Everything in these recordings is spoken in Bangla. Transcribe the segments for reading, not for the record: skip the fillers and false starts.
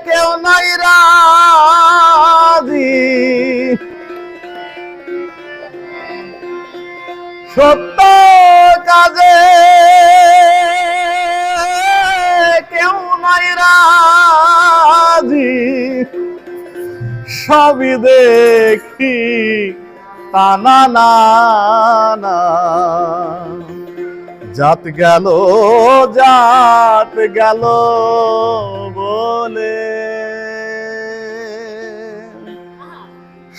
কেউ নাই রাজি, সত্য কাজে কেউ নাই রাজি, সবই দেখি তা না না না। জাত গেল বলে,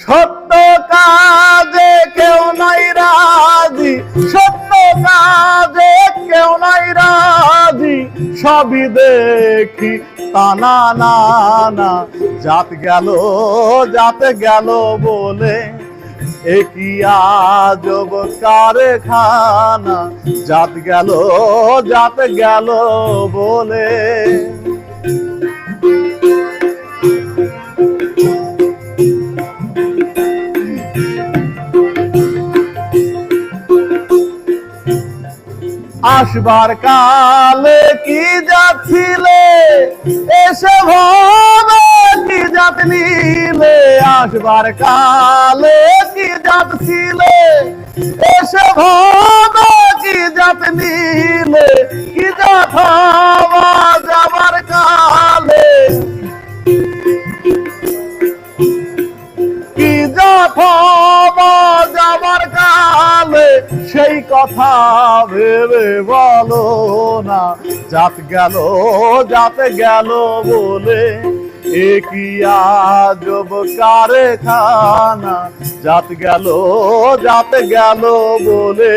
সত্য কাজে কেউ নাই রাজি, সত্য কাজে কেউ নাই রাজি, সবই দেখি তা না না না। জাত গেল বলে, একই আজব কারখানা। জাত গেল বলে। আসবার কালে কি যাচ্ছিলে, এসে ভাবে কি জাত নিলে। আসবার কালে কি যাচ্ছিলে, এসে ভাবে কি জাত নিলে। কি জাত হওয়া যাবার কালে, কি জাত হওয়া যাবার কালে, সেই কথা ভেবে বলো না। জাত গেল বলে, একই আজব কারখানা। জাত গেল বলে।